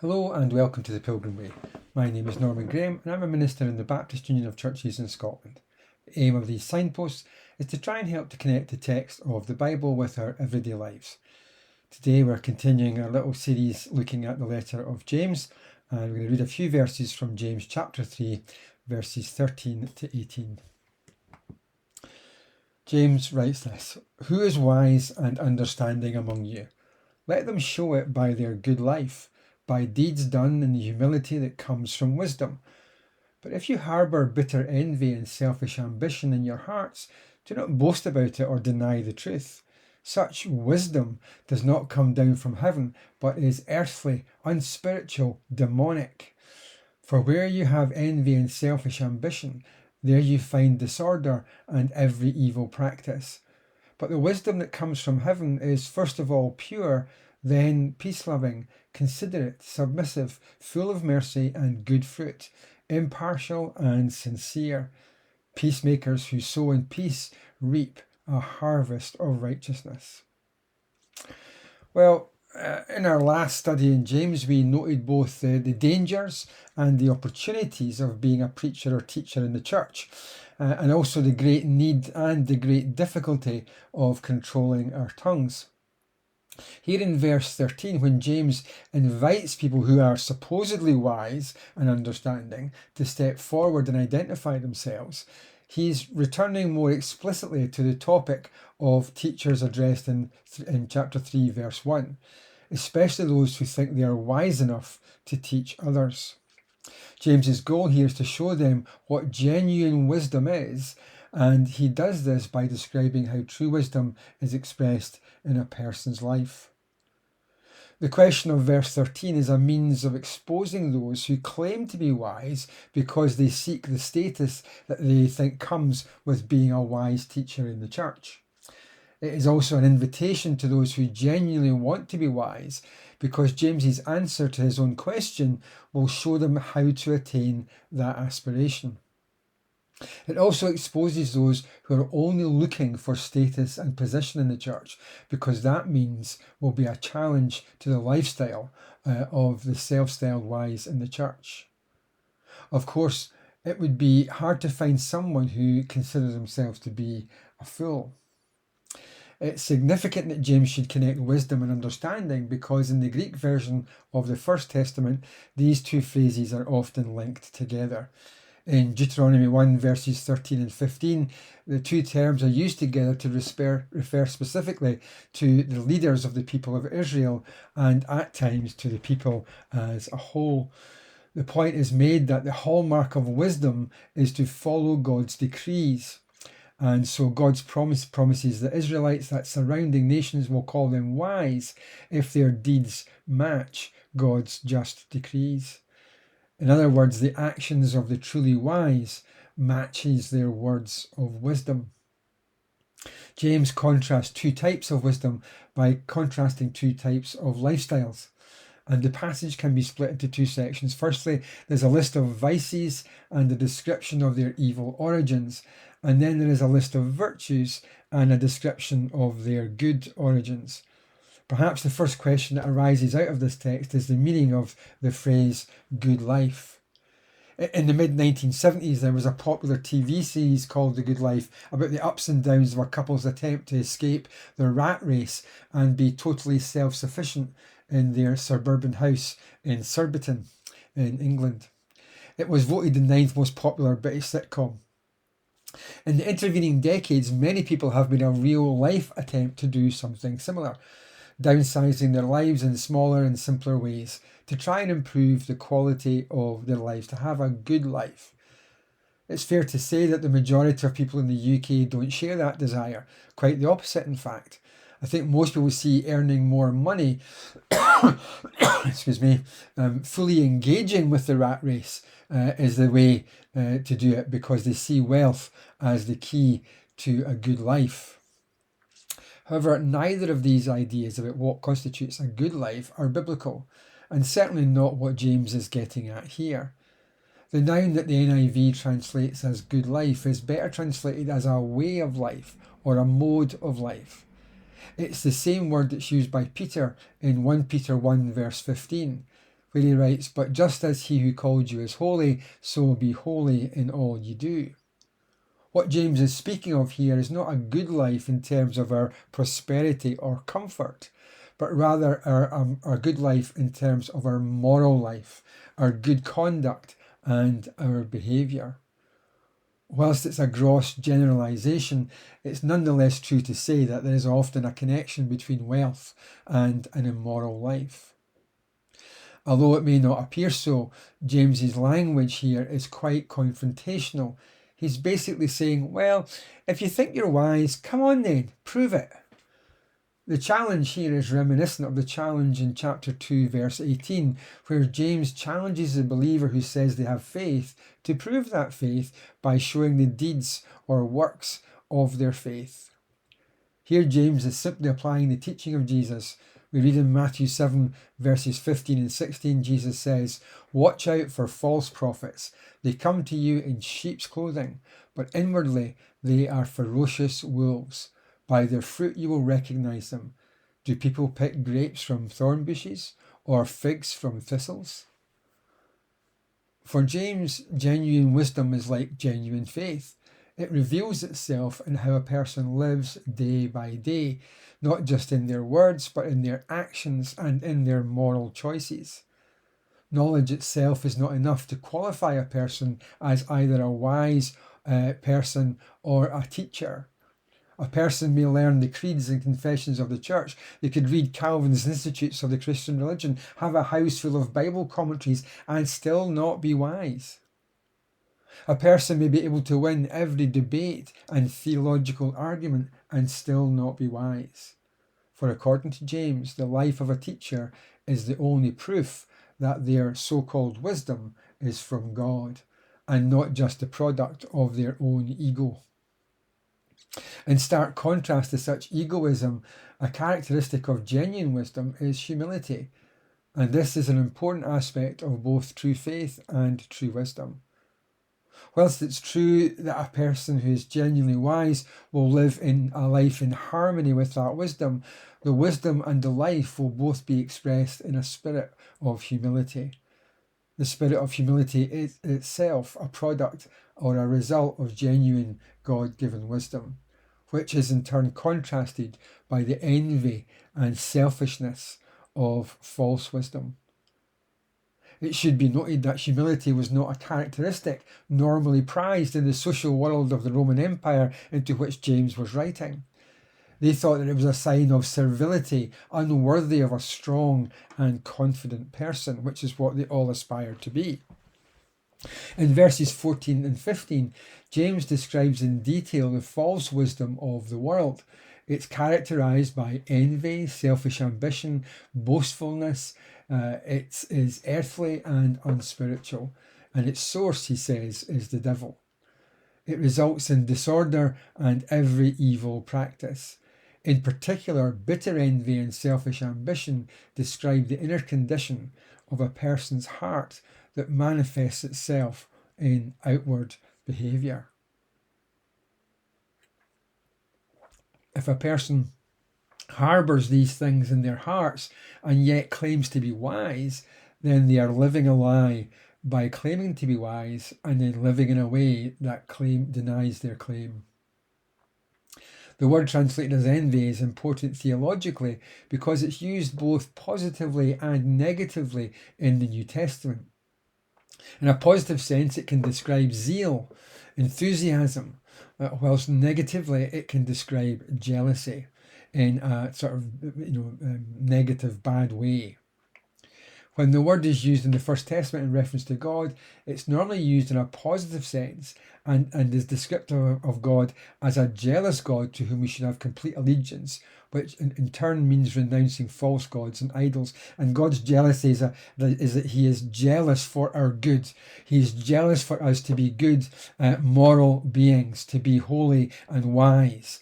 Hello and welcome to the Pilgrim Way. My name is Norman Graham and I'm a minister in the Baptist Union of Churches in Scotland. The aim of these signposts is to try and help to connect the text of the Bible with our everyday lives. Today we're continuing our little series looking at the letter of James, and we're going to read a few verses from James chapter 3, verses 13 to 18. James writes this: "Who is wise and understanding among you? Let them show it by their good life, by deeds done in the humility that comes from wisdom. But if you harbour bitter envy and selfish ambition in your hearts, do not boast about it or deny the truth. Such wisdom does not come down from heaven, but is earthly, unspiritual, demonic. For where you have envy and selfish ambition, there you find disorder and every evil practice. But the wisdom that comes from heaven is first of all pure, then peace-loving, considerate, submissive, full of mercy and good fruit, impartial and sincere. Peacemakers who sow in peace reap a harvest of righteousness." Well, in our last study in James, we noted both the dangers and the opportunities of being a preacher or teacher in the church, and also the great need and the great difficulty of controlling our tongues. Here in verse 13, when James invites people who are supposedly wise and understanding to step forward and identify themselves, he's returning more explicitly to the topic of teachers addressed in chapter 3, verse 1, especially those who think they are wise enough to teach others. James's goal here is to show them what genuine wisdom is, and he does this by describing how true wisdom is expressed in a person's life. The question of verse 13 is a means of exposing those who claim to be wise because they seek the status that they think comes with being a wise teacher in the church. It is also an invitation to those who genuinely want to be wise, because James's answer to his own question will show them how to attain that aspiration. It also exposes those who are only looking for status and position in the church, because that means will be a challenge to the lifestyle of the self-styled wise in the church. Of course, it would be hard to find someone who considers themselves to be a fool. It's significant that James should connect wisdom and understanding, because in the Greek version of the First Testament, these two phrases are often linked together. In Deuteronomy 1 verses 13 and 15, the two terms are used together to refer specifically to the leaders of the people of Israel, and at times to the people as a whole. The point is made that the hallmark of wisdom is to follow God's decrees. And so God's promises the Israelites that surrounding nations will call them wise if their deeds match God's just decrees. In other words, the actions of the truly wise matches their words of wisdom. James contrasts two types of wisdom by contrasting two types of lifestyles. And the passage can be split into two sections. Firstly, there's a list of vices and a description of their evil origins. And then there is a list of virtues and a description of their good origins. Perhaps the first question that arises out of this text is the meaning of the phrase good life. In the mid-1970s, there was a popular TV series called The Good Life about the ups and downs of a couple's attempt to escape the rat race and be totally self-sufficient in their suburban house in Surbiton in England. It was voted the 9th most popular British sitcom. In the intervening decades, many people have made a real-life attempt to do something similar, downsizing their lives in smaller and simpler ways to try and improve the quality of their lives, to have a good life. It's fair to say that the majority of people in the UK don't share that desire. Quite the opposite, in fact. I think most people see earning more money, fully engaging with the rat race is the way to do it, because they see wealth as the key to a good life. However, neither of these ideas about what constitutes a good life are biblical, and certainly not what James is getting at here. The noun that the NIV translates as good life is better translated as a way of life or a mode of life. It's the same word that's used by Peter in 1 Peter 1 verse 15, where he writes, "But just as he who called you is holy, so be holy in all you do." What James is speaking of here is not a good life in terms of our prosperity or comfort, but rather our good life in terms of our moral life, our good conduct, and our behaviour. Whilst it's a gross generalisation, it's nonetheless true to say that there is often a connection between wealth and an immoral life. Although it may not appear so, James's language here is quite confrontational. He's basically saying, well, if you think you're wise, come on then, prove it. The challenge here is reminiscent of the challenge in chapter 2, verse 18, where James challenges the believer who says they have faith to prove that faith by showing the deeds or works of their faith. Here James is simply applying the teaching of Jesus. We read in Matthew 7, verses 15 and 16, Jesus says, "Watch out for false prophets. They come to you in sheep's clothing, but inwardly they are ferocious wolves. By their fruit you will recognize them. Do people pick grapes from thorn bushes or figs from thistles?" For James, genuine wisdom is like genuine faith. It reveals itself in how a person lives day by day, not just in their words, but in their actions and in their moral choices. Knowledge itself is not enough to qualify a person as either a wise person or a teacher. A person may learn the creeds and confessions of the church. They could read Calvin's Institutes of the Christian Religion, have a house full of Bible commentaries, and still not be wise. A person may be able to win every debate and theological argument and still not be wise. For according to James, the life of a teacher is the only proof that their so-called wisdom is from God and not just the product of their own ego. In stark contrast to such egoism, a characteristic of genuine wisdom is humility, and this is an important aspect of both true faith and true wisdom. Whilst it's true that a person who is genuinely wise will live in a life in harmony with that wisdom, the wisdom and the life will both be expressed in a spirit of humility. The spirit of humility is itself a product or a result of genuine God-given wisdom, which is in turn contrasted by the envy and selfishness of false wisdom. It should be noted that humility was not a characteristic normally prized in the social world of the Roman Empire into which James was writing. They thought that it was a sign of servility, unworthy of a strong and confident person, which is what they all aspired to be. In verses 14 and 15, James describes in detail the false wisdom of the world. It's characterized by envy, selfish ambition, boastfulness. It is earthly and unspiritual. And its source, he says, is the devil. It results in disorder and every evil practice. In particular, bitter envy and selfish ambition describe the inner condition of a person's heart that manifests itself in outward behaviour. If a person harbours these things in their hearts and yet claims to be wise, then they are living a lie by claiming to be wise and then living in a way that denies their claim. The word translated as envy is important theologically because it's used both positively and negatively in the New Testament. In a positive sense, it can describe zeal, enthusiasm, whilst negatively it can describe jealousy in a sort of negative, bad way. When the word is used in the First Testament in reference to God, it's normally used in a positive sense and is descriptive of God as a jealous God to whom we should have complete allegiance, which in turn means renouncing false gods and idols. And God's jealousy is that he is jealous for our good. He is jealous for us to be good, moral beings, to be holy and wise,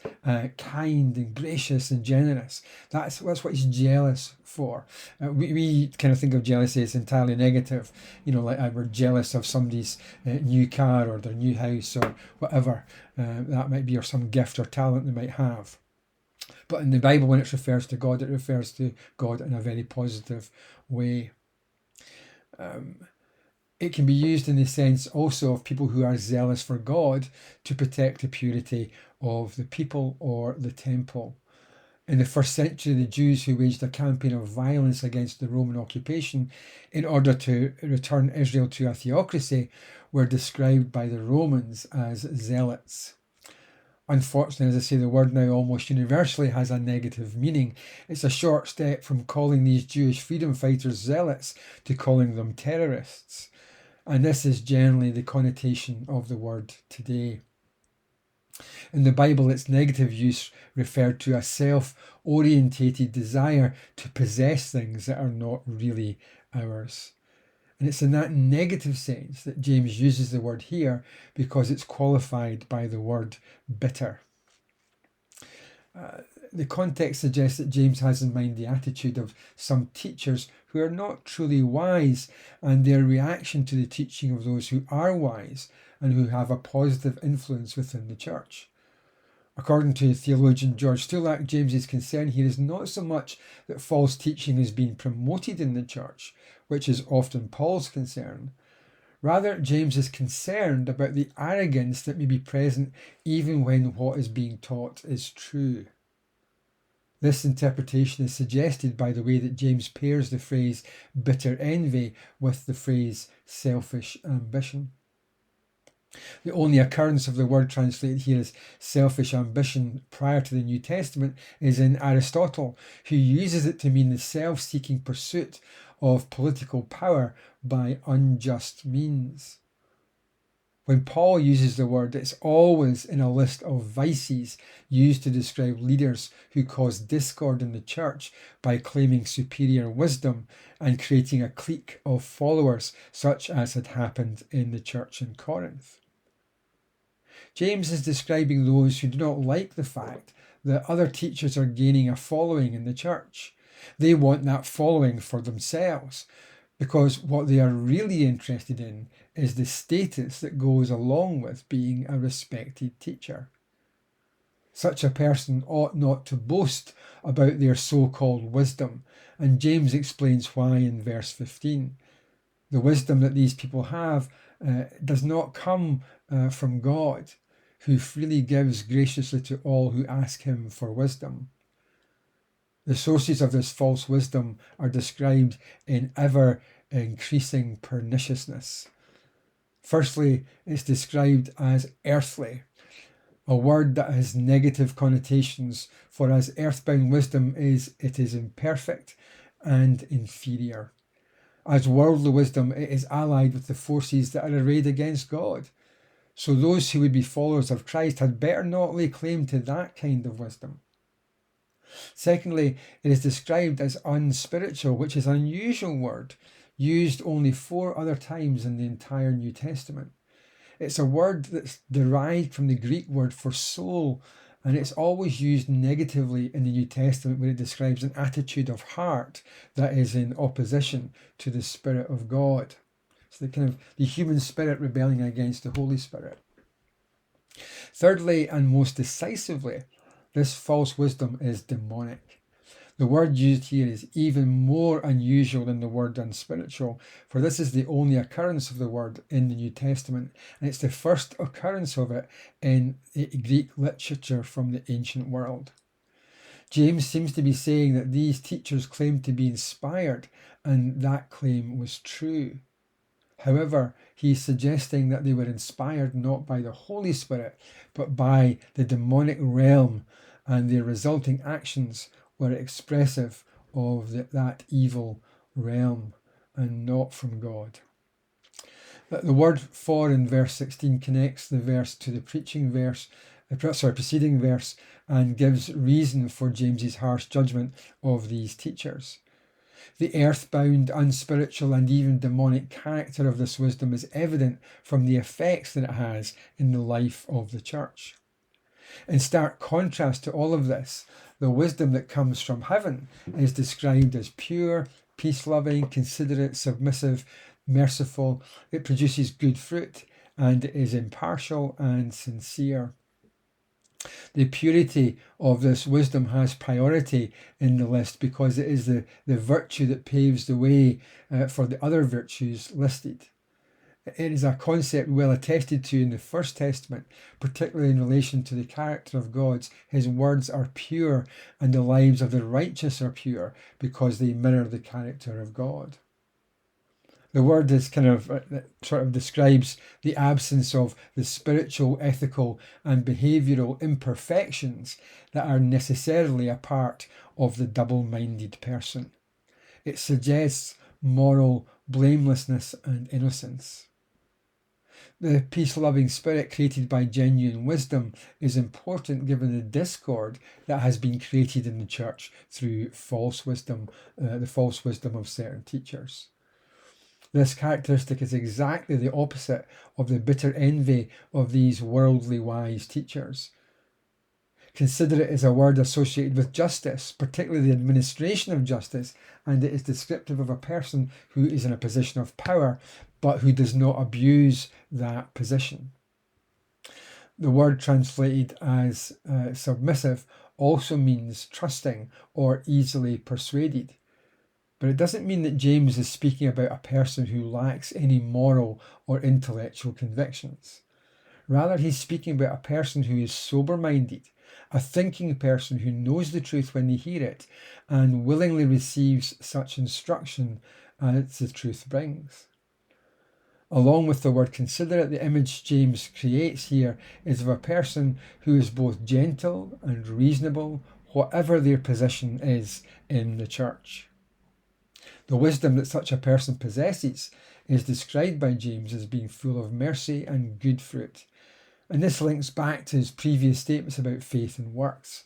kind and gracious and generous. That's what he's jealous for. We kind of think of jealousy as entirely negative, like we're jealous of somebody's new car or their new house or whatever that might be, or some gift or talent they might have. But in the Bible, when it refers to God, it refers to God in a very positive way. It can be used in the sense also of people who are zealous for God to protect the purity of the people or the temple. In the first century, the Jews who waged a campaign of violence against the Roman occupation in order to return Israel to a theocracy were described by the Romans as zealots. Unfortunately, as I say, the word now almost universally has a negative meaning. It's a short step from calling these Jewish freedom fighters zealots to calling them terrorists. And this is generally the connotation of the word today. In the Bible, its negative use referred to a self-orientated desire to possess things that are not really ours. And it's in that negative sense that James uses the word here because it's qualified by the word bitter. The context suggests that James has in mind the attitude of some teachers who are not truly wise and their reaction to the teaching of those who are wise and who have a positive influence within the church. According to theologian George Stulack, James's concern here is not so much that false teaching is being promoted in the church, which is often Paul's concern. Rather, James is concerned about the arrogance that may be present even when what is being taught is true. This interpretation is suggested by the way that James pairs the phrase bitter envy with the phrase selfish ambition. The only occurrence of the word translated here as selfish ambition prior to the New Testament is in Aristotle, who uses it to mean the self-seeking pursuit of political power by unjust means. When Paul uses the word, it's always in a list of vices used to describe leaders who cause discord in the church by claiming superior wisdom and creating a clique of followers, such as had happened in the church in Corinth. James is describing those who do not like the fact that other teachers are gaining a following in the church. They want that following for themselves, because what they are really interested in is the status that goes along with being a respected teacher. Such a person ought not to boast about their so-called wisdom, and James explains why in verse 15. The wisdom that these people have does not come from God, who freely gives graciously to all who ask him for wisdom. The sources of this false wisdom are described in ever-increasing perniciousness. Firstly, it's described as earthly, a word that has negative connotations, for as earthbound wisdom is, it is imperfect and inferior. As worldly wisdom, it is allied with the forces that are arrayed against God. So those who would be followers of Christ had better not lay claim to that kind of wisdom. Secondly, it is described as unspiritual, which is an unusual word, used only 4 other times in the entire New Testament. It's a word that's derived from the Greek word for soul, and it's always used negatively in the New Testament when it describes an attitude of heart that is in opposition to the Spirit of God. It's the human spirit rebelling against the Holy Spirit. Thirdly, and most decisively, this false wisdom is demonic. The word used here is even more unusual than the word unspiritual, for this is the only occurrence of the word in the New Testament, and it's the first occurrence of it in Greek literature from the ancient world. James seems to be saying that these teachers claimed to be inspired, and that claim was true. However, he's suggesting that they were inspired not by the Holy Spirit, but by the demonic realm, and their resulting actions were expressive of that evil realm and not from God. The word for in verse 16 connects the verse to the preceding verse, and gives reason for James's harsh judgment of these teachers. The earthbound, unspiritual, and even demonic character of this wisdom is evident from the effects that it has in the life of the church. In stark contrast to all of this, the wisdom that comes from heaven is described as pure, peace-loving, considerate, submissive, merciful. It produces good fruit and is impartial and sincere. The purity of this wisdom has priority in the list because it is the virtue that paves the way for the other virtues listed. It is a concept well attested to in the First Testament, particularly in relation to the character of God. His words are pure and the lives of the righteous are pure because they mirror the character of God. The word is sort of describes the absence of the spiritual, ethical, and behavioural imperfections that are necessarily a part of the double-minded person. It suggests moral blamelessness and innocence. The peace-loving spirit created by genuine wisdom is important given the discord that has been created in the church through false wisdom, the false wisdom of certain teachers. This characteristic is exactly the opposite of the bitter envy of these worldly wise teachers. Consider it as a word associated with justice, particularly the administration of justice, and it is descriptive of a person who is in a position of power, but who does not abuse that position. The word translated as submissive also means trusting or easily persuaded. But it doesn't mean that James is speaking about a person who lacks any moral or intellectual convictions. Rather, he's speaking about a person who is sober-minded, a thinking person who knows the truth when they hear it and willingly receives such instruction as the truth brings. Along with the word considerate, the image James creates here is of a person who is both gentle and reasonable, whatever their position is in the church. The wisdom that such a person possesses is described by James as being full of mercy and good fruit. And this links back to his previous statements about faith and works.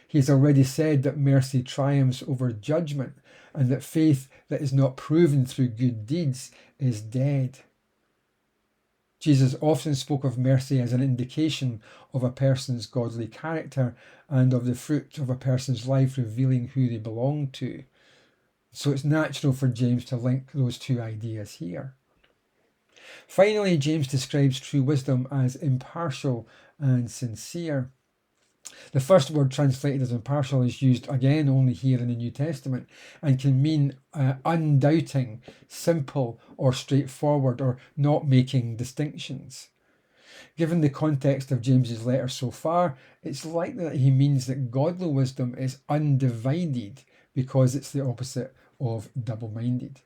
He has already said that mercy triumphs over judgment and that faith that is not proven through good deeds is dead. Jesus often spoke of mercy as an indication of a person's godly character and of the fruit of a person's life revealing who they belong to. So it's natural for James to link those two ideas here. Finally, James describes true wisdom as impartial and sincere. The first word translated as impartial is used again only here in the New Testament and can mean undoubting, simple or straightforward or not making distinctions. Given the context of James's letter so far, it's likely that he means that godly wisdom is undivided because it's the opposite of double-minded,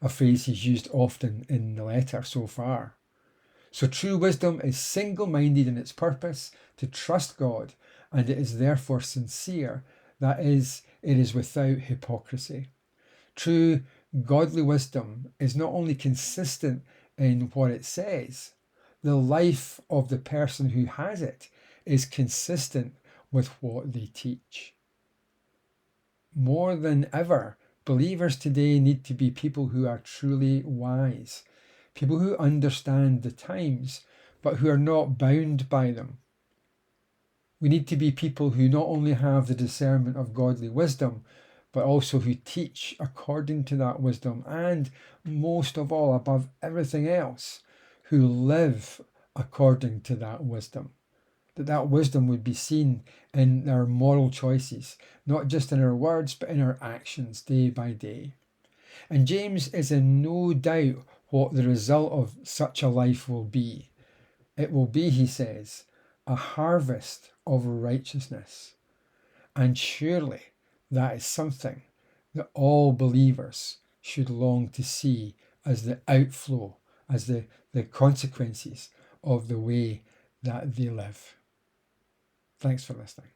a phrase he's used often in the letter so far. So true wisdom is single-minded in its purpose to trust God, and it is therefore sincere, that is, it is without hypocrisy. True godly wisdom is not only consistent in what it says, the life of the person who has it is consistent with what they teach. More than ever, believers today need to be people who are truly wise, people who understand the times, but who are not bound by them. We need to be people who not only have the discernment of godly wisdom, but also who teach according to that wisdom, and most of all, above everything else, who live according to that wisdom. That wisdom would be seen in our moral choices, not just in our words, but in our actions day by day. And James is in no doubt what the result of such a life will be. It will be, he says, a harvest of righteousness. And surely that is something that all believers should long to see as the outflow, as the consequences of the way that they live. Thanks for listening.